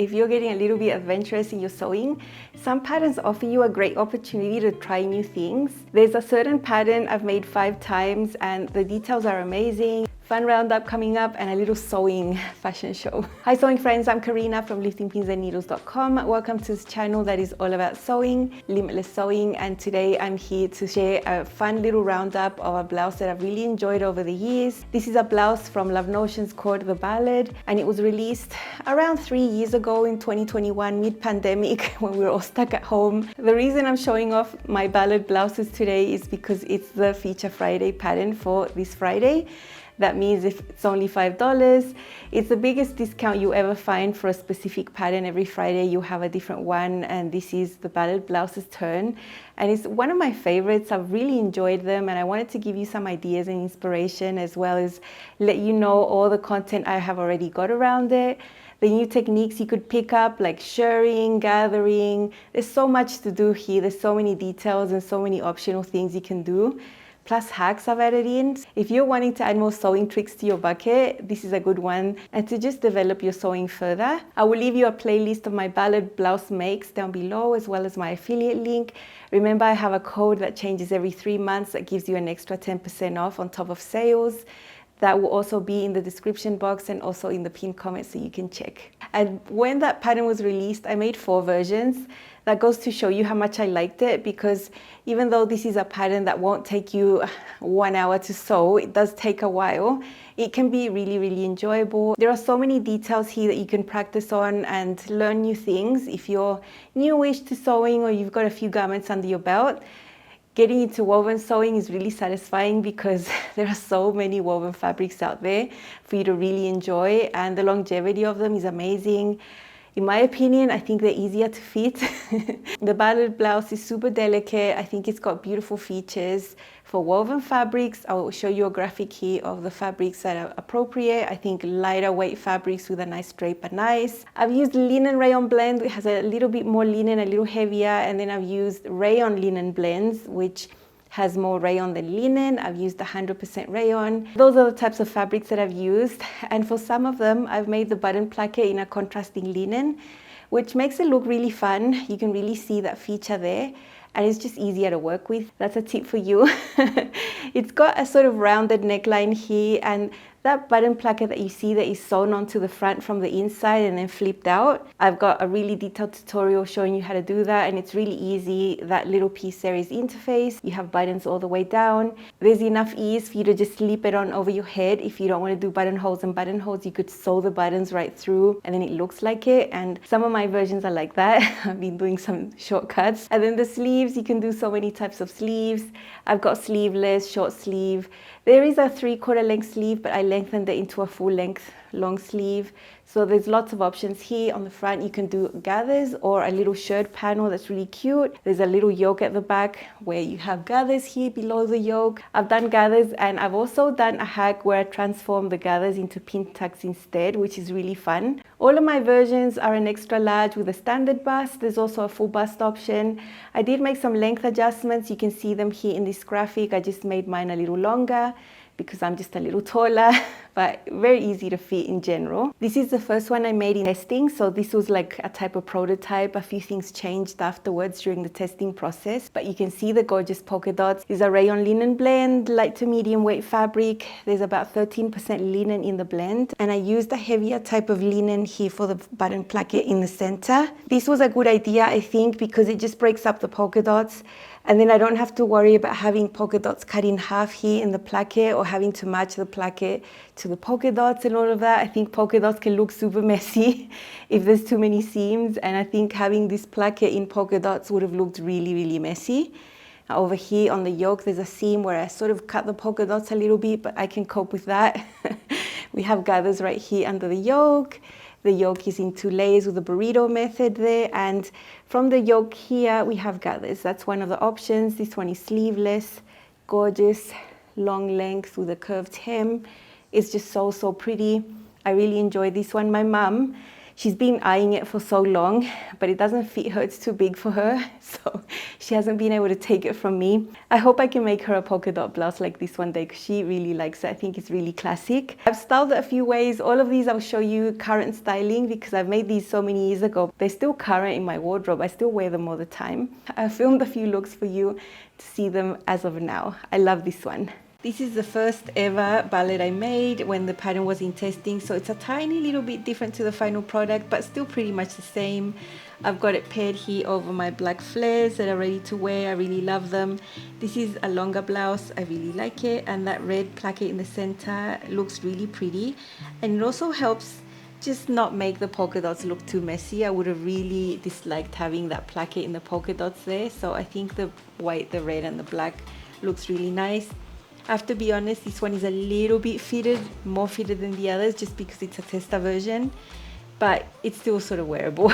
If you're getting a little bit adventurous in your sewing, some patterns offer you a great opportunity to try new things. There's a certain pattern I've made 5 times and the details are amazing. Fun roundup coming up and a little sewing fashion show. Hi sewing friends, I'm Karina from liftingpinsandneedles.com. Welcome to this channel that is all about sewing, limitless sewing, and today I'm here to share a fun little roundup of a blouse that I've really enjoyed over the years. This is a blouse from Love Notions called the Ballad, and it was released around 3 years ago in 2021, mid-pandemic, when we were all stuck at home. The reason I'm showing off my Ballad blouses today is because it's the Feature Friday pattern for this Friday. That means if it's only $5, it's the biggest discount you ever find for a specific pattern. Every Friday you have a different one, and this is the Ballad blouse's turn. And it's one of my favorites. I've really enjoyed them, and I wanted to give you some ideas and inspiration, as well as let you know all the content I have already got around it. The new techniques you could pick up, like shirring, gathering. There's so much to do here. There's so many details and so many optional things you can do. Plus hacks I've added in. If you're wanting to add more sewing tricks to your bucket, this is a good one. And to just develop your sewing further, I will leave you a playlist of my Ballad blouse makes down below, as well as my affiliate link. Remember, I have a code that changes every 3 months that gives you an extra 10% off on top of sales. That will also be in the description box and also in the pinned comment, so you can check. And when that pattern was released, I made 4 versions. That goes to show you how much I liked it, because even though this is a pattern that won't take you 1 hour to sew, it does take a while. It can be really, really enjoyable. There are so many details here that you can practice on and learn new things. If you're newish to sewing or you've got a few garments under your belt, getting into woven sewing is really satisfying because there are so many woven fabrics out there for you to really enjoy, and the longevity of them is amazing. In my opinion, I think they're easier to fit. The Ballad blouse is super delicate. I think it's got beautiful features. For woven fabrics, I will show you a graphic here of the fabrics that are appropriate. I think lighter weight fabrics with a nice drape are nice. I've used linen rayon blend, it has a little bit more linen, a little heavier, and then I've used rayon linen blends, which has more rayon than linen. I've used 100% rayon. Those are the types of fabrics that I've used. And for some of them, I've made the button placket in a contrasting linen, which makes it look really fun. You can really see that feature there, and it's just easier to work with. That's a tip for you. It's got a sort of rounded neckline here, and that button placket that you see that is sewn onto the front from the inside and then flipped out. I've got a really detailed tutorial showing you how to do that, and it's really easy. That little piece there is interface. You have buttons all the way down. There's enough ease for you to just slip it on over your head. If you don't want to do buttonholes and buttonholes, you could sew the buttons right through and then it looks like it. And some of my versions are like that. I've been doing some shortcuts. And then the sleeves, you can do so many types of sleeves. I've got sleeveless, short sleeve. There is a 3/4 length sleeve, but I lengthened it into a full length long sleeve. So there's lots of options here. On the front, you can do gathers or a little shirt panel that's really cute. There's a little yoke at the back where you have gathers here below the yoke. I've done gathers, and I've also done a hack where I transform the gathers into pin tucks instead, which is really fun. All of my versions are an extra large with a standard bust. There's also a full bust option. I did make some length adjustments. You can see them here in this graphic. I just made mine a little longer because I'm just a little taller, but very easy to fit in general. This is the first one I made in testing, so this was like a type of prototype. A few things changed afterwards during the testing process, but you can see the gorgeous polka dots. These are rayon linen blend, light to medium weight fabric. There's about 13% linen in the blend, and I used a heavier type of linen here for the button placket in the center. This was a good idea, I think, because it just breaks up the polka dots. And then I don't have to worry about having polka dots cut in half here in the placket, or having to match the placket to the polka dots and all of that. I think polka dots can look super messy if there's too many seams, and I think having this placket in polka dots would have looked really, really messy. Over here on the yoke, there's a seam where I sort of cut the polka dots a little bit, but I can cope with that. We have gathers right here under the yoke. The yoke is in 2 layers with the burrito method there, and from the yoke here we have gathers. That's one of the options. This one is sleeveless, gorgeous, long length with a curved hem. It's just so pretty. I really enjoy this one. My mum, She's been eyeing it for so long, but it doesn't fit her, it's too big for her, so she hasn't been able to take it from me. I hope I can make her a polka dot blouse like this one day because she really likes it. I think it's really classic. I've styled it a few ways. All of these I'll show you current styling because I've made these so many years ago. They're still current in my wardrobe. I still wear them all the time. I filmed a few looks for you to see them as of now. I love this one. This is the first ever ballad I made when the pattern was in testing, so it's a tiny little bit different to the final product, but still pretty much the same. I've got it paired here over my black flares that are ready to wear. I really love them. This is a longer blouse. I really like it, and that red placket in the center looks really pretty, and it also helps just not make the polka dots look too messy. I would have really disliked having that placket in the polka dots there, so I think the white, the red and the black looks really nice. I have to be honest, this one is a little bit fitted, more fitted than the others just because it's a tester version, but it's still sort of wearable.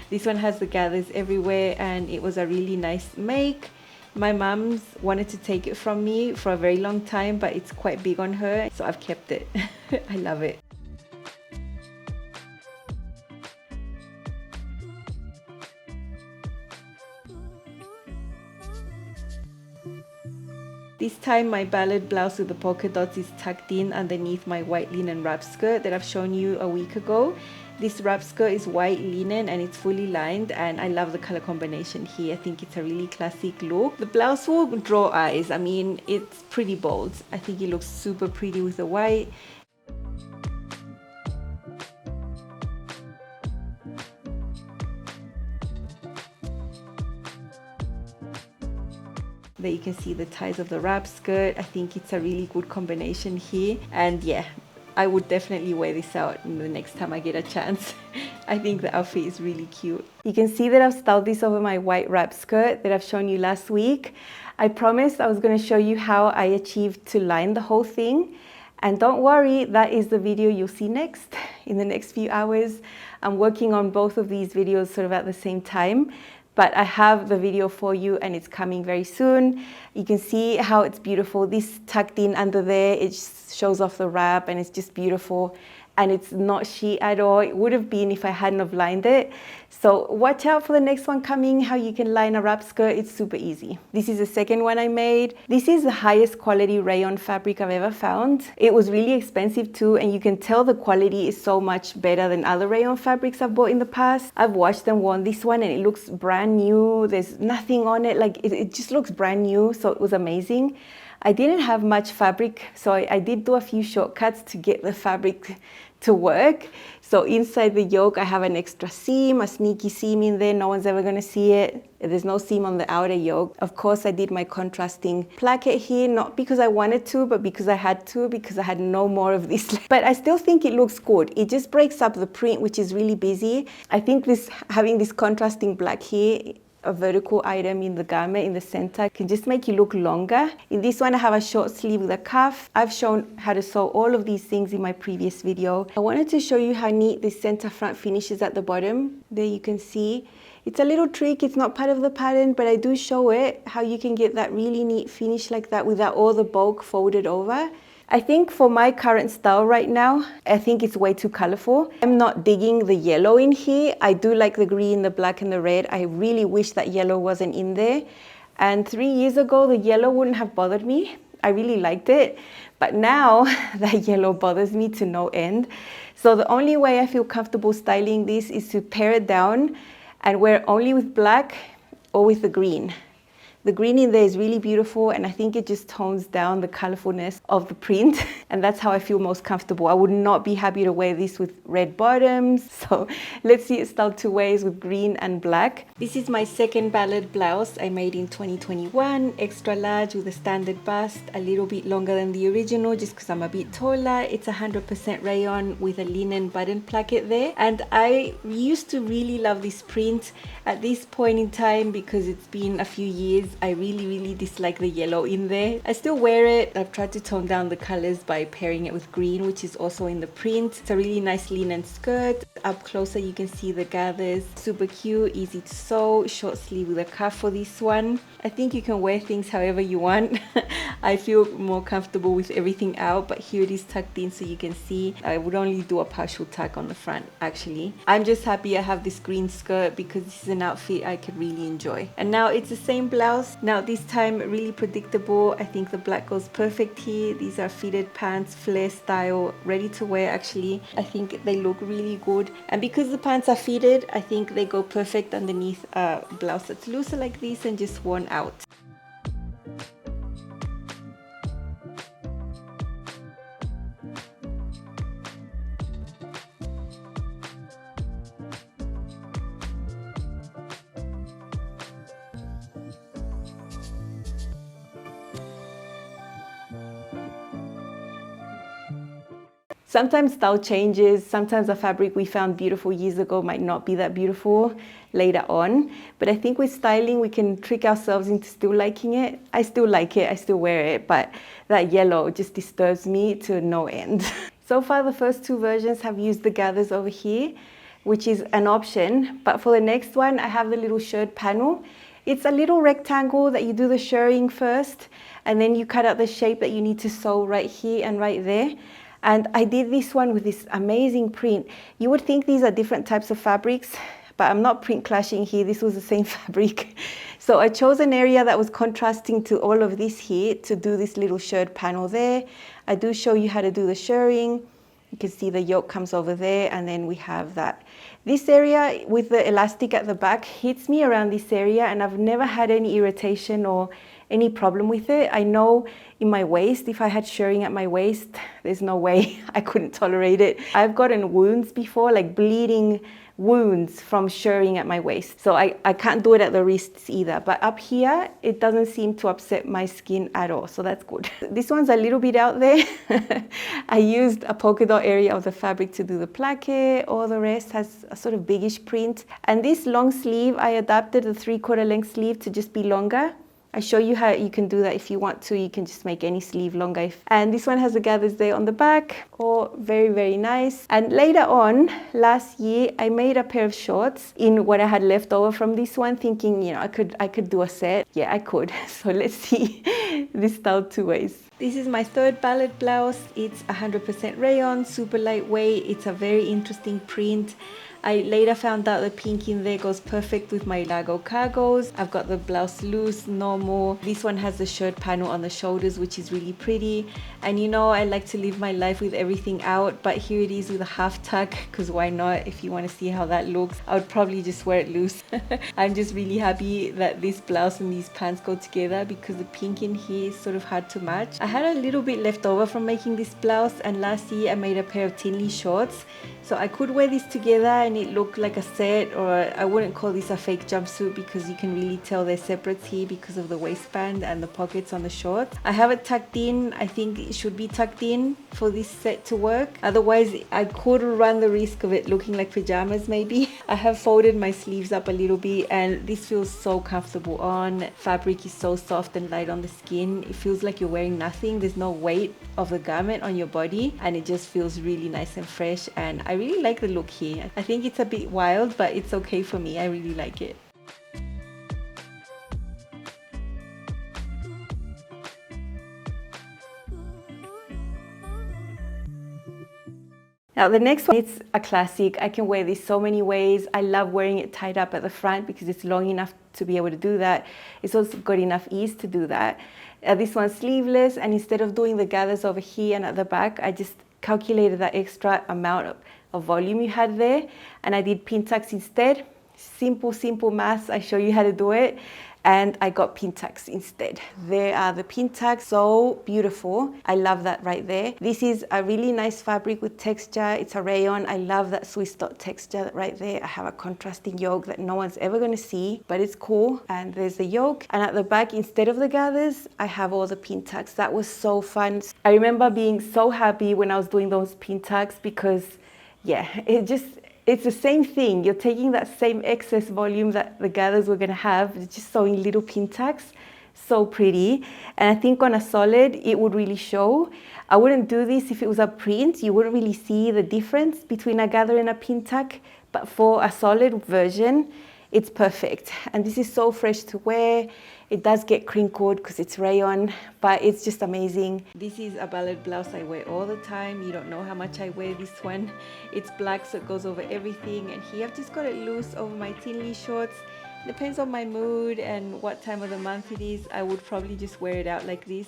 This one has the gathers everywhere and it was a really nice make. My mum's wanted to take it from me for a very long time, but it's quite big on her, so I've kept it. I love it. This time my ballad blouse with the polka dots is tucked in underneath my white linen wrap skirt that I've shown you a week ago. This wrap skirt is white linen and it's fully lined, and I love the color combination here. I think it's a really classic look. The blouse will draw eyes. I mean, it's pretty bold. I think it looks super pretty with the white. There you can see the ties of the wrap skirt. I think it's a really good combination here, and yeah, I would definitely wear this out the next time I get a chance. I think the outfit is really cute. You can see that I've styled this over my white wrap skirt that I've shown you last week. I promised I was going to show you how I achieved to line the whole thing, and don't worry, that is the video you'll see next in the next few hours. I'm working on both of these videos sort of at the same time, but I have the video for you and it's coming very soon. You can see how it's beautiful. This tucked in under there, it shows off the wrap and it's just beautiful. And it's not sheet at all. It would have been if I hadn't have lined it. So watch out for the next one coming, how you can line a wrap skirt. It's super easy. This is the second one I made. This is the highest quality rayon fabric I've ever found. It was really expensive too, and you can tell the quality is so much better than other rayon fabrics I've bought in the past. I've washed and worn this one and it looks brand new. There's nothing on it, like it just looks brand new, so it was amazing. I didn't have much fabric, so I did do a few shortcuts to get the fabric to work. So inside the yoke I have an extra seam, a sneaky seam in there, no one's ever going to see it. There's no seam on the outer yoke. Of course I did my contrasting placket here, not because I wanted to, but because I had to, because I had no more of this. But I still think it looks good. It just breaks up the print, which is really busy. I think having this contrasting black here, a vertical item in the garment in the center, can just make you look longer. In this one I have a short sleeve with a cuff. I've shown how to sew all of these things in my previous video. I wanted to show you how neat this center front finishes at the bottom. There you can see. It's a little trick, it's not part of the pattern, but I do show it, how you can get that really neat finish like that without all the bulk folded over. I think for my current style right now, I think it's way too colorful. I'm not digging the yellow in here. I do like the green, the black and the red. I really wish that yellow wasn't in there. And 3 years ago, the yellow wouldn't have bothered me. I really liked it. But now that yellow bothers me to no end. So the only way I feel comfortable styling this is to pare it down and wear only with black or with the green. The green in there is really beautiful, and I think it just tones down the colorfulness of the print, and that's how I feel most comfortable. I would not be happy to wear this with red bottoms, so let's see it styled two ways with green and black. This is my second ballad blouse I made in 2021, extra large with a standard bust, a little bit longer than the original just because I'm a bit taller. It's 100% rayon with a linen button placket there, and I used to really love this print at this point in time because it's been a few years. I really dislike the yellow in there. I still wear it. I've tried to tone down the colors by pairing it with green, which is also in the print. It's a really nice linen skirt. Up closer you can see the gathers. Super cute, easy to sew, short sleeve with a cuff for this one. I think you can wear things however you want. I feel more comfortable with everything out, but here it is tucked in so you can see. I would only do a partial tuck on the front actually. I'm just happy I have this green skirt because this is an outfit I could really enjoy. And now it's the same blouse. Now this time really predictable. I think the black goes perfect here. These are fitted pants, flare style, ready to wear actually. I think they look really good. And because the pants are fitted, I think they go perfect underneath a blouse that's looser like this and just worn out. Sometimes style changes, sometimes a fabric we found beautiful years ago might not be that beautiful later on. But I think with styling, we can trick ourselves into still liking it. I still like it, I still wear it, but that yellow just disturbs me to no end. So far, the first two versions have used the gathers over here, which is an option. But for the next one, I have the little shirt panel. It's a little rectangle that you do the shirring first, and then you cut out the shape that you need to sew right here and right there. And I did this one with this amazing print. You would think these are different types of fabrics, but I'm not print clashing here. This was the same fabric. So I chose an area that was contrasting to all of this here to do this little shirt panel there. I do show you how to do the shirring. You can see the yoke comes over there, and then we have that. This area with the elastic at the back hits me around this area, and I've never had any irritation or any problem with it. I know in my waist, if I had shirring at my waist, there's no way I couldn't tolerate it. I've gotten wounds before, like bleeding wounds from shirring at my waist. So I can't do it at the wrists either. But up here, it doesn't seem to upset my skin at all. So that's good. This one's a little bit out there. I used a polka dot area of the fabric to do the placket. All the rest has a sort of biggish print. And this long sleeve, I adapted the 3/4 length sleeve to just be longer. I show you how you can do that if you want to. You can just make any sleeve longer. And this one has the gathers there on the back. Oh, very nice. And later on, last year, I made a pair of shorts in what I had left over from this one, thinking, you know, I could do a set. Yeah, I could. So let's see this style two ways. This is my third Ballad blouse. It's 100% rayon, super lightweight. It's a very interesting print. I later found out the pink in there goes perfect with my Lago cargos. I've got the blouse loose, normal. This one has the shirt panel on the shoulders, which is really pretty. And you know, I like to live my life with everything out, but here it is with a half tuck, because why not? If you want to see how that looks, I would probably just wear it loose. I'm just really happy that this blouse and these pants go together, because the pink in here is sort of hard to match. I had a little bit left over from making this blouse, and last year I made a pair of Tinley shorts. So I could wear this together and it looked like a set, or I wouldn't call this a fake jumpsuit, because you can really tell they're separate here because of the waistband and the pockets on the shorts. I have it tucked in. I think it should be tucked in for this set to work. Otherwise, I could run the risk of it looking like pajamas maybe. I have folded my sleeves up a little bit, and this feels so comfortable on. Fabric is so soft and light on the skin. It feels like you're wearing nothing. There's no weight of the garment on your body, and it just feels really nice and fresh, and I really like the look here. I think it's a bit wild, but it's okay for me. I really like it. Now the next one, it's a classic. I can wear this so many ways. I love wearing it tied up at the front because it's long enough to be able to do that. It's also got enough ease to do that. This one's sleeveless, and instead of doing the gathers over here and at the back, I just calculated that extra amount of volume you had there, and I did pin tucks instead. Simple maths. I show you how to do it, and I got pin tucks instead. There are the pin tucks, so beautiful. I love that right there. This is a really nice fabric with texture. It's a rayon. I love that Swiss dot texture right there. I have a contrasting yoke that no one's ever going to see, but it's cool. And there's the yoke, and at the back, instead of the gathers, I have all the pin tucks. That was so fun. I remember being so happy when I was doing those pin tucks, because yeah, It's the same thing. You're taking that same excess volume that the gathers were going to have, just sewing little pin tacks. So pretty. And I think on a solid, it would really show. I wouldn't do this if it was a print. You wouldn't really see the difference between a gather and a pin tack. But for a solid version, it's perfect. And this is so fresh to wear. It does get crinkled because it's rayon, but it's just amazing. This is a Ballad blouse I wear all the time. You don't know how much I wear this one. It's black, so it goes over everything. And here I've just got it loose over my thinly shorts. Depends on my mood and what time of the month it is. I would probably just wear it out like this.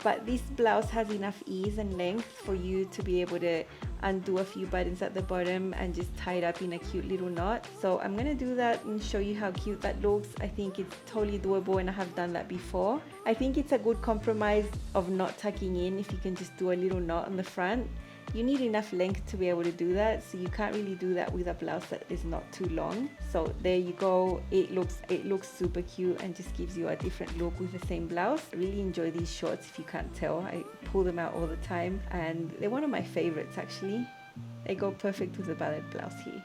But this blouse has enough ease and length for you to be able to undo a few buttons at the bottom and just tie it up in a cute little knot. So I'm gonna do that and show you how cute that looks. I think it's totally doable and I have done that before. I think it's a good compromise of not tucking in if you can just do a little knot on the front. You need enough length to be able to do that, so you can't really do that with a blouse that is not too long. So there you go. It looks super cute and just gives you a different look with the same blouse. I really enjoy these shorts, if you can't tell. I pull them out all the time and they're one of my favorites actually. They go perfect with the Ballad blouse here.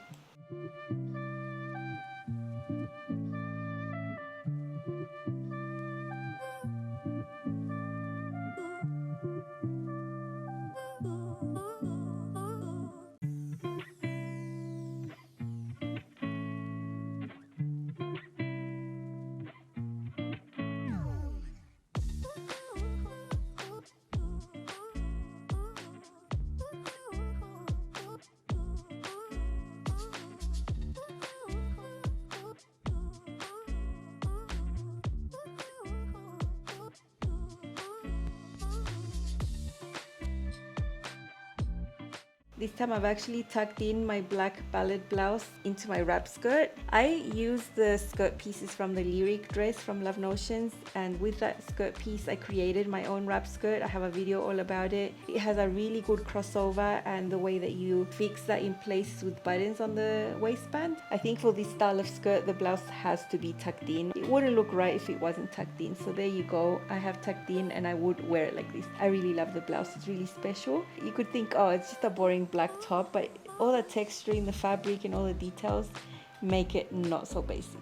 This time I've actually tucked in my black Ballad blouse into my wrap skirt. I used the skirt pieces from the Lyric dress from Love Notions, and with that skirt piece I created my own wrap skirt. I have a video all about it. It has a really good crossover, and the way that you fix that in place with buttons on the waistband. I think for this style of skirt the blouse has to be tucked in. It wouldn't look right if it wasn't tucked in, so there you go. I have tucked in and I would wear it like this. I really love the blouse. It's really special. You could think, oh, it's just a boring black top, but all the texture in the fabric and all the details make it not so basic.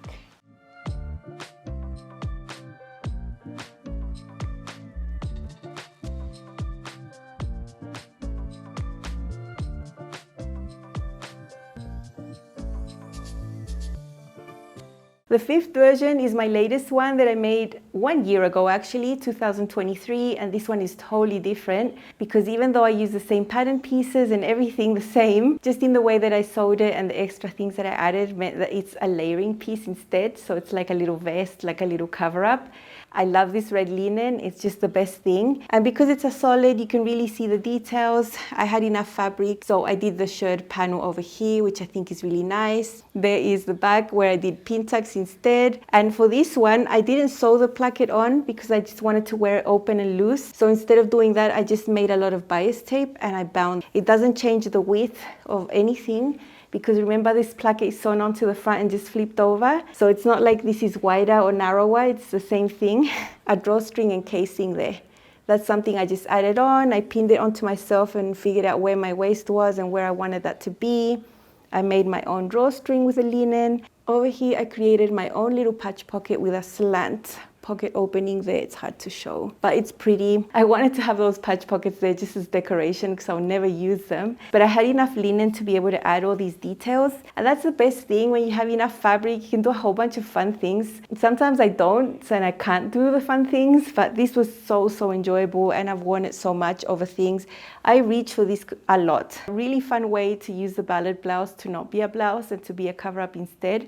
The fifth version is my latest one that I made 1 year ago actually, 2023, and this one is totally different because even though I use the same pattern pieces and everything the same, just in the way that I sewed it and the extra things that I added meant that it's a layering piece instead, so it's like a little vest, like a little cover up. I love this red linen, it's just the best thing. And because it's a solid, you can really see the details. I had enough fabric, so I did the shirred panel over here, which I think is really nice. There is the back where I did pin tucks instead. And for this one, I didn't sew the placket on because I just wanted to wear it open and loose. So instead of doing that, I just made a lot of bias tape and I bound. It doesn't change the width of anything, because remember this placket is sewn onto the front and just flipped over. So it's not like this is wider or narrower, it's the same thing. A drawstring and casing there. That's something I just added on. I pinned it onto myself and figured out where my waist was and where I wanted that to be. I made my own drawstring with the linen. Over here I created my own little patch pocket with a slant pocket opening there. It's hard to show, but it's pretty. I wanted to have those patch pockets there just as decoration because I'll never use them. But I had enough linen to be able to add all these details. And that's the best thing when you have enough fabric, you can do a whole bunch of fun things. Sometimes I don't, and I can't do the fun things, but this was so enjoyable and I've worn it so much over things. I reach for this a lot. A really fun way to use the Ballad blouse to not be a blouse and to be a cover up instead.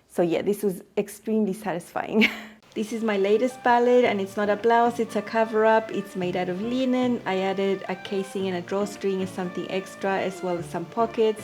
So yeah, this was extremely satisfying. This is my latest Ballad and it's not a blouse, it's a cover up. It's made out of linen. I added a casing and a drawstring as something extra, as well as some pockets.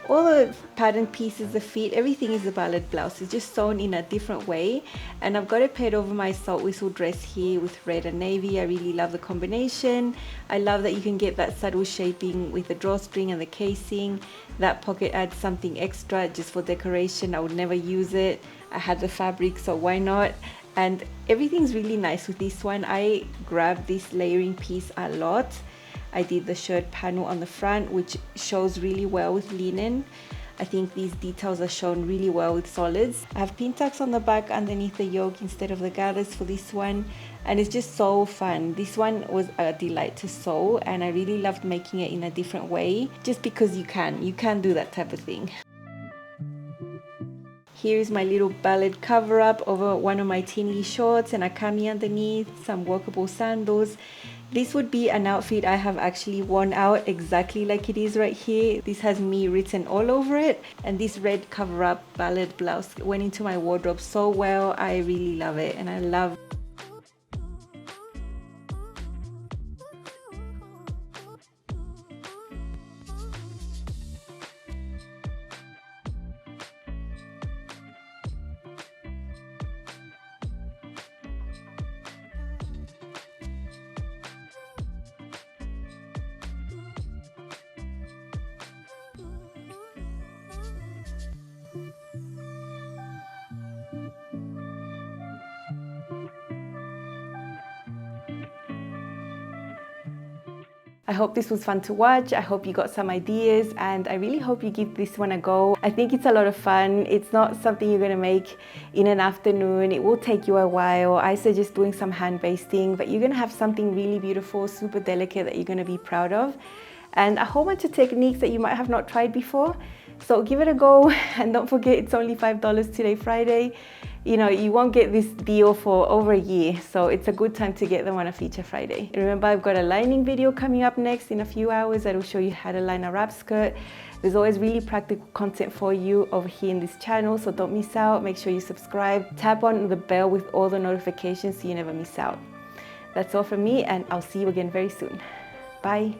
All the pattern pieces, the feet, everything is a Ballad blouse. It's just sewn in a different way. And I've got it paired over my salt whistle dress here with red and navy. I really love the combination. I love that you can get that subtle shaping with the drawstring and the casing. That pocket adds something extra just for decoration. I would never use it. I had the fabric, so why not? And everything's really nice with this one. I grabbed this layering piece a lot. I did the shirt panel on the front, which shows really well with linen. I think these details are shown really well with solids. I have pin tucks on the back underneath the yoke instead of the gathers for this one, and it's just so fun. This one was a delight to sew, and I really loved making it in a different way, just because you can do that type of thing. Here is my little Ballad cover up over one of my teeny shorts and a cami underneath, some walkable sandals. This would be an outfit I have actually worn out exactly like it is right here. This has me written all over it, and this red cover up Ballad blouse went into my wardrobe so well. I really love it, and I love I hope this was fun to watch. I hope you got some ideas, and I really hope you give this one a go. I think it's a lot of fun. It's not something you're gonna make in an afternoon. It will take you a while. I suggest doing some hand basting, but you're gonna have something really beautiful, super delicate that you're gonna be proud of, and a whole bunch of techniques that you might have not tried before. So give it a go, and don't forget it's only $5 today, Friday. You know, you won't get this deal for over a year, so it's a good time to get them on a feature Friday. And remember, I've got a lining video coming up next in a few hours that will show you how to line a wrap skirt. There's always really practical content for you over here in this channel, so don't miss out. Make sure you subscribe, tap on the bell with all the notifications so you never miss out. That's all from me, and I'll see you again very soon. Bye.